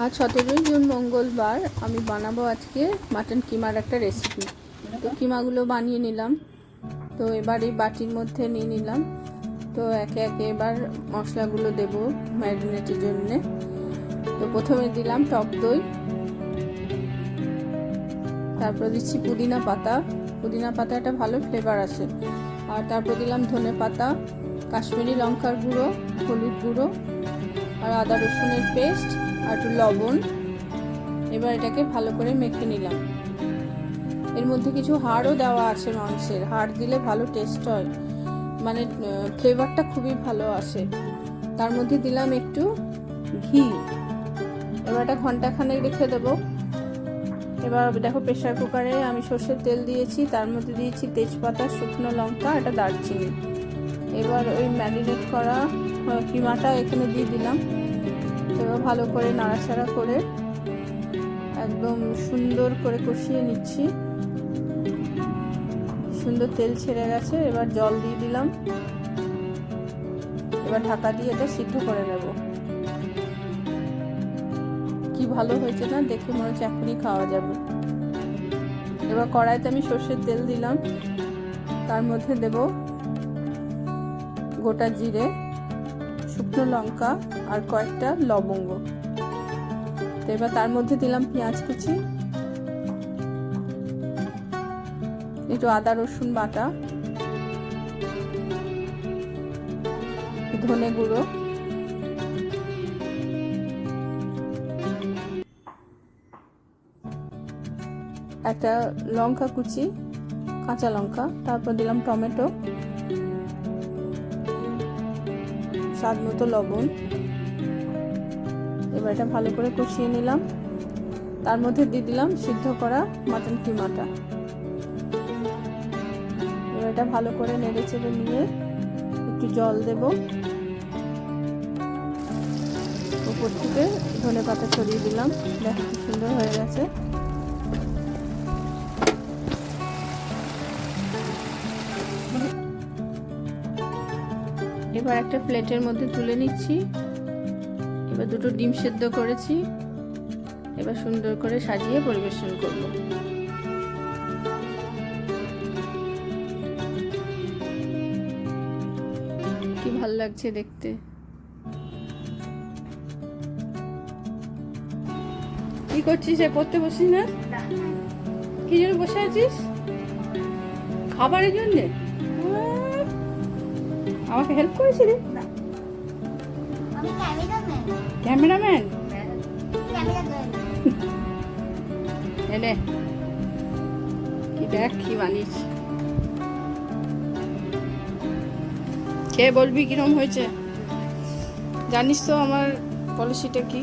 আজ 17 জুন মঙ্গলবার আমি বানাবো আজকে মাটন কিমার একটা রেসিপি। তো কিমাগুলো বানিয়ে নিলাম। তো এবার এই বাটির মধ্যে নিয়ে নিলাম। তো একে একে এবার মশলাগুলো দেব ম্যারিনেটের জন্যে। তো প্রথমে দিলাম টক দই, তারপর দিচ্ছি পুদিনা পাতা একটা ভালো ফ্লেভার আসে। আর তারপর দিলাম ধনে পাতা, কাশ্মীরি লঙ্কার গুঁড়ো, হলুদ গুঁড়ো আর আদা রসুনের পেস্ট আর একটু লবণ। এবার এটাকে ভালো করে মেখে নিলাম। এর মধ্যে কিছু হাড়ও দেওয়া আছে, মাংসের হাড় দিলে ভালো টেস্ট হয়, মানে ফ্লেভারটা খুবই ভালো আসে। তার মধ্যে দিলাম একটু ঘি। এবার এটা ঘন্টাখানেক রেখে দেবো। এবার দেখো প্রেসার কুকারে আমি সর্ষের তেল দিয়েছি, তার মধ্যে দিয়েছি তেজপাতা, শুকনো লঙ্কা, একটা দারচিনি। এবার ওই ম্যারিনেট করা কিমাটা এখানে দিয়ে দিলাম। এবার ভালো করে নাড়াচাড়া করে একদম সুন্দর করে কষিয়ে নিচ্ছি। সুন্দর তেল ছেড়ে গেছে। এবার জল দিয়ে দিলাম। এবার ঢাকা দিয়ে এটা সিদ্ধ করে নেব। কি ভালো হয়েছে না, দেখে মনে হচ্ছে এখনই খাওয়া যাবে। এবার কড়াইতে আমি সর্ষের তেল দিলাম, তার মধ্যে দেব গোটা জিরে, শুকনো লঙ্কা আর কয়েকটা লবঙ্গ। তো এবার তার মধ্যে দিলাম পেঁয়াজ কুচি, একটু আদা রসুন বাটা, ধনে গুঁড়ো, একটা লঙ্কা কুচি, কাঁচা লঙ্কা, তারপর দিলাম টমেটো, স্বাদ মতো লবণ। এবার এটা ভালো করে কষিয়ে নিলাম। তার মধ্যে দিয়ে দিলাম সিদ্ধ করা মাটন কিমাটা। এবার এটা ভালো করে নেড়ে চেড়ে নিয়ে একটু জল দেব। উপর থেকে ধনে পাতা ছড়িয়ে দিলাম। দেখো কি সুন্দর হয়ে গেছে। এবার একটা প্লেটের মধ্যে তুলে নিচ্ছি। এবার দুটো ডিম সেদ্ধ করেছি। এবার সুন্দর করে সাজিয়ে পরিবেশন করব। কি ভালো লাগছে দেখতে। কি করছিস? পড়তে বসিস না? কি জন্য বসে আছিস? খাবারের জন্যে? আমাকে হেল্প করেছিলি? ক্যামেরাম্যান? এনে কি দেখ কি বানিস, খেয়ে বলবি কিরম হয়েছে। জানিস তো আমার পলিসিটা কি,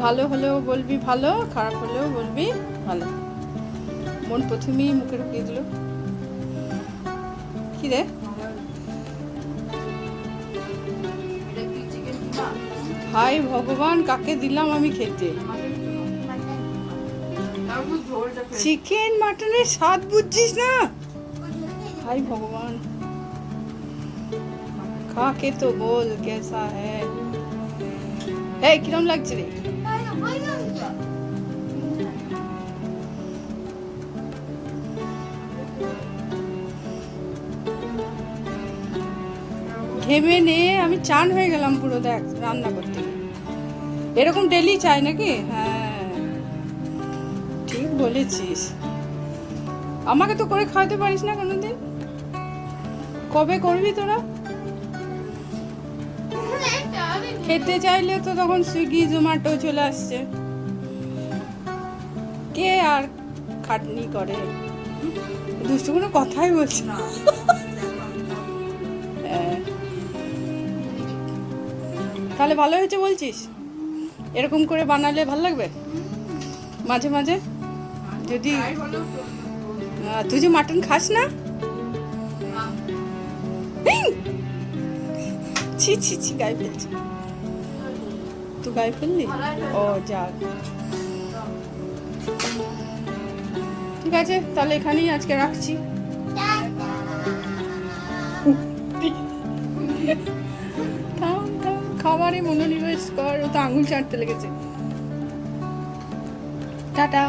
ভালো হলেও বলবি ভালো, খারাপ হলেও বলবি ভালো। মন প্রথমেই মুখে ঢুকিয়ে দিল। কি রে? হাই ভগবান, কাকে দিলাম আমি খেতে? চিকেন মাটনের স্বাদ বুঝছিস না? হাই ভগবান, খা কে তো বল কেসা হ্যায়। এই কিরম লাগছে রে? ঘেমে নিয়ে আমি চান হয়ে গেলাম পুরো। দেখ রান্না করতে এরকম ডেলি চাই নাকি? হ্যাঁ ঠিক বলেছিস। আমাকে তো করে খাওয়াতে পারিস না কোনোদিন। কবে করবি তোরা? খেতে চাইলে তো তখন সুইগি জোম্যাটো চলে আসছে। কে আর খাটনি করে? দুষ্টু কোনো কথাই বলছে না। তাহলে ভালো হয়েছে বলছিস? এরকম করে বানালে ভালো লাগবে মাঝে মাঝে। যদি তুই যে মাটন খাস না, ছি ছি ছি, গায়ে ফেলছি। তুই গায়ে ফেললি? ও যাক, ঠিক আছে তাহলে এখানেই আজকে রাখছি। খাও খাও খাও। খাবারে মনোনিবেশ কর, ও তো আঙুল চাটতে লেগেছে। টাটা।